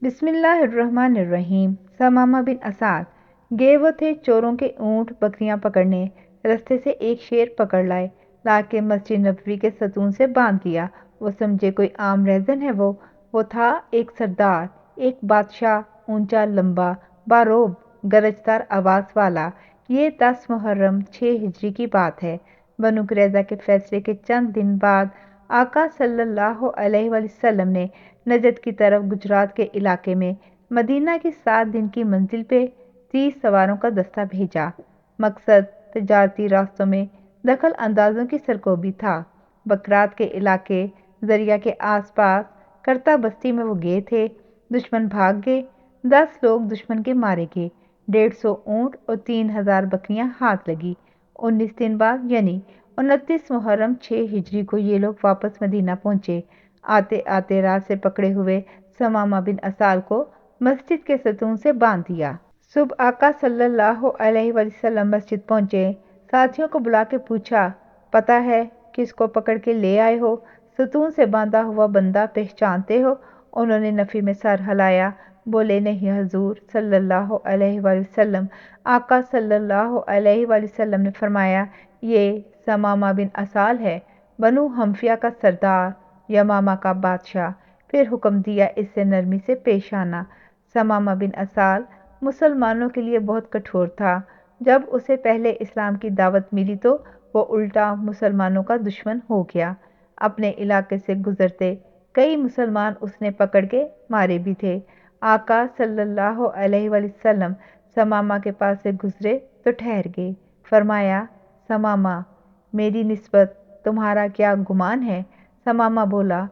بسم اللہ الرحمن الرحیم۔ ثمامہ بن اسعد گئے وہ تھے چوروں کے اونٹ بکریاں پکڑنے، رستے سے ایک شیر پکڑ لائے، لا کے مسجد نبوی کے ستون سے باندھ دیا۔ وہ سمجھے کوئی عام رہزن ہے وہ تھا ایک سردار، ایک بادشاہ، اونچا لمبا، باروب گرجدار آواز والا۔ یہ 10 محرم 6 ہجری کی بات ہے۔ بنو قریظہ کے فیصلے کے چند دن بعد آقا صلی اللہ علیہ وآلہ وسلم نے نجد کی طرف گجرات کے علاقے میں مدینہ کی 7 دن کی منزل پہ 30 سواروں کا دستہ بھیجا۔ مقصد تجارتی راستوں میں دخل اندازوں کی سرکوبی تھا۔ بکرات کے علاقے ذریعہ کے آس پاس کرتا بستی میں وہ گئے تھے۔ دشمن بھاگ گئے، 10 لوگ دشمن کے مارے گئے، 150 اونٹ اور 3000 بکریاں ہاتھ لگی۔ 19 دن بعد یعنی 29 محرم 6 ہجری کو یہ لوگ واپس مدینہ پہنچے۔ آتے آتے راہ سے پکڑے ہوئے ثمامہ بن اسال کو مسجد کے ستون سے باندھ دیا۔ صبح آقا صلی اللہ علیہ وآلہ وسلم مسجد پہنچے، ساتھیوں کو بلا کے پوچھا، پتہ ہے کس کو پکڑ کے لے آئے ہو؟ ستون سے باندھا ہوا بندہ پہچانتے ہو؟ انہوں نے نفی میں سر ہلایا، بولے نہیں حضور صلی اللہ علیہ وآلہ وسلم۔ آقا صلی اللہ علیہ وآلہ وسلم نے فرمایا، یہ ثمامہ بن اسال ہے، بنو حنفیہ کا سردار، یمامہ کا بادشاہ۔ پھر حکم دیا اس سے نرمی سے پیش آنا۔ ثمامہ بن اسال مسلمانوں کے لیے بہت کٹھور تھا۔ جب اسے پہلے اسلام کی دعوت ملی تو وہ الٹا مسلمانوں کا دشمن ہو گیا۔ اپنے علاقے سے گزرتے کئی مسلمان اس نے پکڑ کے مارے بھی تھے۔ آقا صلی اللہ علیہ وآلہ وسلم ثمامہ کے پاس سے گزرے تو ٹھہر گئے۔ فرمایا، ثمامہ، میری نسبت تمہارا کیا گمان ہے؟ ثمامہ بولا،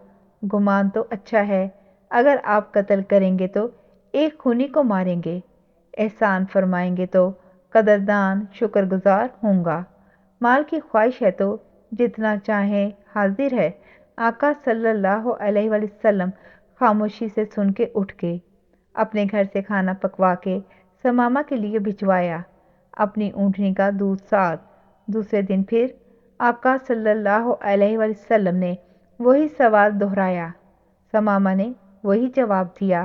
گمان تو اچھا ہے، اگر آپ قتل کریں گے تو ایک خونی کو ماریں گے، احسان فرمائیں گے تو قدردان شکر گزار ہوں گا، مال کی خواہش ہے تو جتنا چاہیں حاضر ہے۔ آقا صلی اللہ علیہ وآلہ وسلم خاموشی سے سن کے اٹھ گئے، اپنے گھر سے کھانا پکوا کے ثمامہ کے لیے بھجوایا، اپنی اونٹنی کا دودھ ساتھ۔ دوسرے دن پھر آقا صلی اللہ علیہ وآلہ وسلم نے وہی سوال دہرایا۔ ثمامہ نے وہی جواب دیا،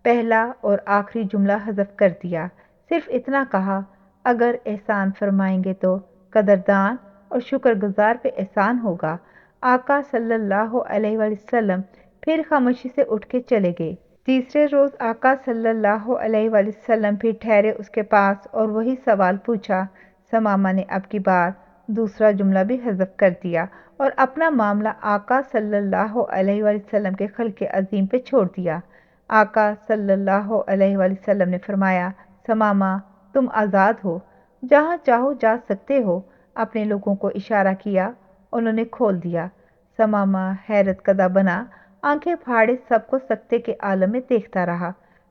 پہلا اور آخری جملہ حذف کر دیا، صرف اتنا کہا، اگر احسان فرمائیں گے تو قدردان اور شکر گزار پہ احسان ہوگا۔ آقا صلی اللہ علیہ وآلہ وسلم پھر خاموشی سے اٹھ کے چلے گئے۔ تیسرے روز آقا صلی اللہ علیہ وآلہ وسلم پھر ٹھہرے اس کے پاس اور وہی سوال پوچھا۔ ثمامہ نے اب کی بار دوسرا جملہ بھی حذف کر دیا اور اپنا معاملہ آقا صلی اللہ علیہ وآلہ وسلم کے خلق عظیم پہ چھوڑ دیا۔ آقا صلی اللہ علیہ وآلہ وسلم نے فرمایا، ثمامہ، تم آزاد ہو، جہاں چاہو جا سکتے ہو۔ اپنے لوگوں کو اشارہ کیا، انہوں نے کھول دیا۔ ثمامہ حیرت کدہ بنا، آنکھیں پھاڑے سب کو سکتے کے عالم میں دیکھتا رہا،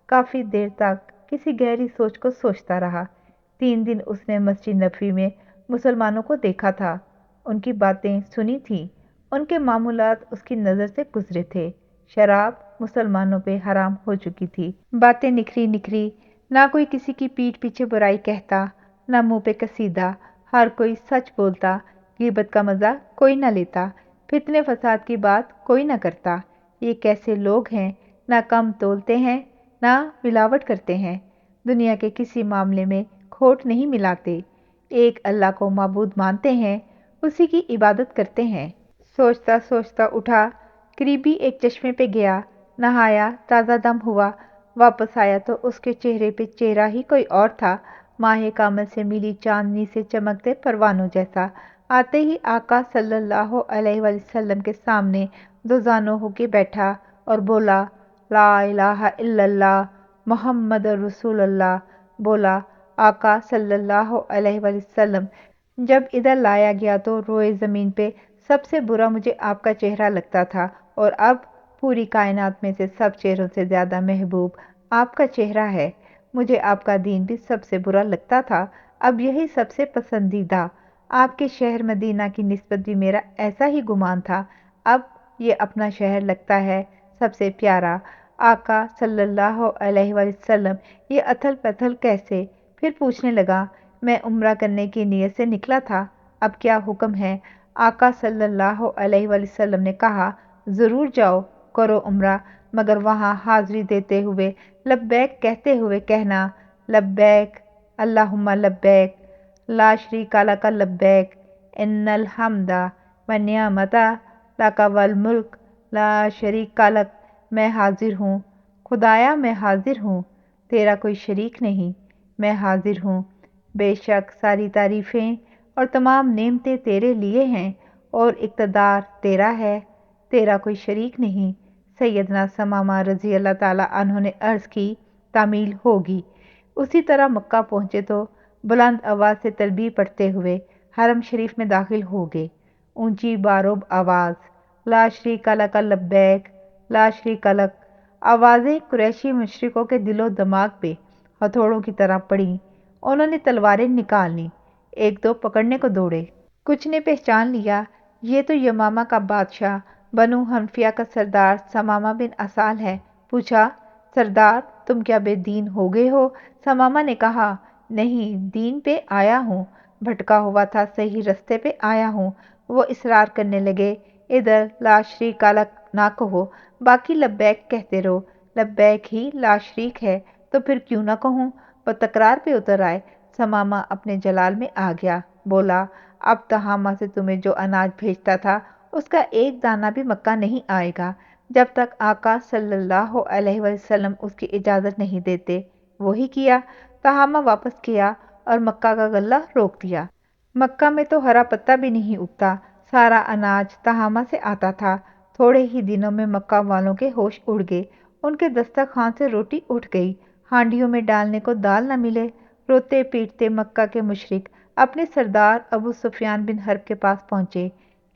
کافی دیر تک کسی گہری سوچ کو سوچتا رہا۔ 3 دن اس نے مسجد نبوی میں مسلمانوں کو دیکھا تھا، ان کی باتیں سنی تھیں، ان کے معمولات اس کی نظر سے گزرے تھے۔ شراب مسلمانوں پہ حرام ہو چکی تھی، باتیں نکھری نکھری، نہ کوئی کسی کی پیٹھ پیچھے برائی کہتا، نہ منہ پہ قصیدہ، ہر کوئی سچ بولتا، غیبت کا مزہ کوئی نہ لیتا، فتنے فساد کی بات کوئی نہ کرتا۔ یہ کیسے لوگ ہیں، نہ کم تولتے ہیں نہ ملاوٹ کرتے ہیں، دنیا کے کسی معاملے میں کھوٹ نہیں ملاتے، ایک اللہ کو معبود مانتے ہیں، اسی کی عبادت کرتے ہیں۔ سوچتا سوچتا اٹھا، قریبی ایک چشمے پہ گیا، نہایا، تازہ دم ہوا، واپس آیا تو اس کے چہرے پہ چہرہ ہی کوئی اور تھا، ماہ کامل سے ملی چاندنی سے چمکتے پروانوں جیسا۔ آتے ہی آقا صلی اللہ علیہ وآلہ وسلم کے سامنے دوزانوں ہو کے بیٹھا اور بولا، لا الہ الا اللہ محمد رسول اللہ۔ بولا، آقا صلی اللہ علیہ وآلہ وسلم، جب ادھر لایا گیا تو روئے زمین پہ سب سے برا مجھے آپ کا چہرہ لگتا تھا، اور اب پوری کائنات میں سے سب چہروں سے زیادہ محبوب آپ کا چہرہ ہے۔ مجھے آپ کا دین بھی سب سے برا لگتا تھا، اب یہی سب سے پسندیدہ۔ آپ کے شہر مدینہ کی نسبت بھی میرا ایسا ہی گمان تھا، اب یہ اپنا شہر لگتا ہے سب سے پیارا۔ آقا صلی اللہ علیہ وآلہ وسلم یہ اتھل پتھل کیسے؟ پھر پوچھنے لگا، میں عمرہ کرنے کی نیت سے نکلا تھا، اب کیا حکم ہے؟ آقا صلی اللہ علیہ وآلہ وسلم نے کہا، ضرور جاؤ، کرو عمرہ، مگر وہاں حاضری دیتے ہوئے لبیک کہتے ہوئے کہنا، لبیک اللہم لبیک لا شریک لک لبیک ان الحمد والنعمت لک والملک لا شریک لک۔ میں حاضر ہوں، خدایا میں حاضر ہوں، تیرا کوئی شریک نہیں، میں حاضر ہوں، بے شک ساری تعریفیں اور تمام نعمتیں تیرے لیے ہیں اور اقتدار تیرا ہے، تیرا کوئی شریک نہیں۔ سیدنا ثمامہ رضی اللہ تعالیٰ عنہ نے عرض کی، تعمیل ہوگی۔ اسی طرح مکہ پہنچے تو بلند آواز سے تلبیہ پڑھتے ہوئے حرم شریف میں داخل ہو گئے۔ اونچی باروب آواز، لا شریک لک لبیک لا شریک لک، آوازیں قریشی مشرکوں کے دل و دماغ پہ ہتھوڑوں کی طرح پڑیں۔ انہوں نے تلواریں نکال لیں، ایک دو پکڑنے کو دوڑے۔ کچھ نے پہچان لیا، یہ تو یمامہ کا بادشاہ بنو حنفیہ کا سردار ثمامہ بن اسال ہے۔ پوچھا، سردار تم کیا بے دین ہو گئے ہو؟ ثمامہ نے کہا، نہیں، دین پہ آیا ہوں، بھٹکا ہوا تھا، صحیح رستے پہ آیا ہوں۔ وہ اصرار کرنے لگے، ادھر لا شریک لک نہ کہو، باقی لبیک کہتے رہو، لبیک ہی لا شریک ہے تو پھر کیوں نہ کہوں؟ وہ تکرار پہ اتر آئے۔ ثمامہ اپنے جلال میں آ گیا، بولا، اب تہامہ سے تمہیں جو اناج بھیجتا تھا اس کا ایک دانہ بھی مکہ نہیں آئے گا جب تک آقا صلی اللہ علیہ وسلم اس کی اجازت نہیں دیتے۔ وہی کیا، تہامہ واپس کیا اور مکہ کا غلہ روک دیا۔ مکہ میں تو ہرا پتا بھی نہیں اگتا، سارا اناج تہامہ سے آتا تھا۔ تھوڑے ہی دنوں میں مکہ والوں کے ہوش اڑ گئے، ان کے دسترخوان سے روٹی اٹھ گئی، ہانڈیوں میں ڈالنے کو دال نہ ملے۔ روتے پیٹتے مکہ کے مشرک اپنے سردار ابو سفیان بن حرب کے پاس پہنچے،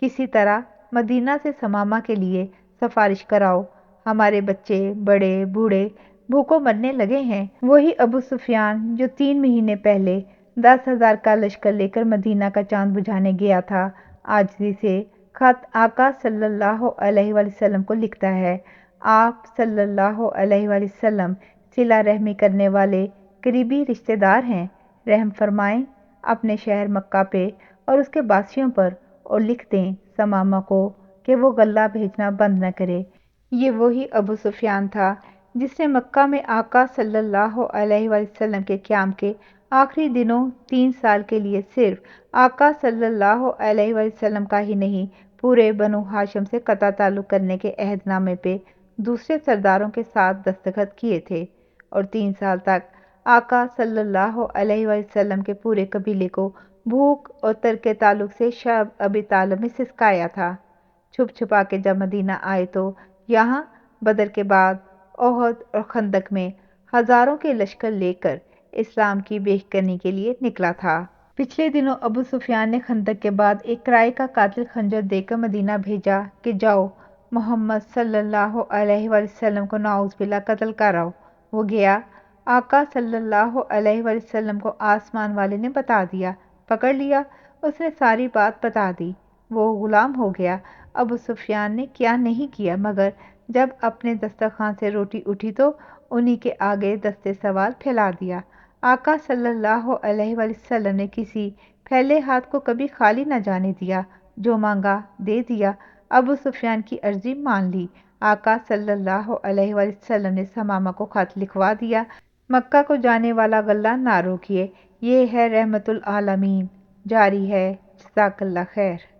کسی طرح مدینہ سے ثمامہ کے لیے سفارش کراؤ، ہمارے بچے بڑے بوڑھے بھوکوں مرنے لگے ہیں۔ وہی ابو سفیان جو 3 مہینے پہلے 10,000 کا لشکر لے کر مدینہ کا چاند بجھانے گیا تھا، عاجزی سے خط آقا صلی اللہ علیہ وسلم کو لکھتا ہے، آپ صلی اللہ علیہ وسلم صلہ رحمی کرنے والے قریبی رشتہ دار ہیں، رحم فرمائیں اپنے شہر مکہ پہ اور اس کے باسیوں پر، اور لکھ دیں ثمامہ کو کہ وہ غلہ بھیجنا بند نہ کرے۔ یہ وہی ابو سفیان تھا جس نے مکہ میں آقا صلی اللہ علیہ وسلم کے قیام کے آخری دنوں 3 سال کے لیے صرف آقا صلی اللہ علیہ وسلم کا ہی نہیں، پورے بنو ہاشم سے قطع تعلق کرنے کے عہد نامے پہ دوسرے سرداروں کے ساتھ دستخط کیے تھے، اور 3 سال تک آقا صلی اللہ علیہ وسلم کے پورے قبیلے کو بھوک اور ترک تعلق سے شعب ابی طالب میں سسکایا تھا۔ چھپ چھپا کے جب مدینہ آئے تو یہاں بدر کے بعد احد اور خندق میں ہزاروں کے لشکر لے کر اسلام کی بیک کرنے کے لیے نکلا تھا۔ پچھلے دنوں ابو سفیان نے خندق کے بعد ایک کرائے کا قاتل خنجر دے کر مدینہ بھیجا کہ جاؤ محمد صلی اللہ علیہ وسلم کو نعوذ باللہ قتل کراؤ۔ وہ گیا، آقا صلی اللہ علیہ وسلم کو آسمان والے نے بتا دیا، پکڑ لیا، اس نے ساری بات بتا دی، وہ غلام ہو گیا۔ ابو سفیان نے کیا نہیں کیا، مگر جب اپنے دسترخوان سے روٹی اٹھی تو انہی کے آگے دستے سوال پھیلا دیا۔ آقا صلی اللہ علیہ وسلم نے کسی پھیلے ہاتھ کو کبھی خالی نہ جانے دیا، جو مانگا دے دیا۔ ابو سفیان کی عرضی مان لی، آقا صلی اللہ علیہ وسلم نے ثمامہ کو خط لکھوا دیا، مکہ کو جانے والا غلہ نہ روکیے، یہ ہے رحمت العالمین، جاری ہے، جزاک اللہ خیر۔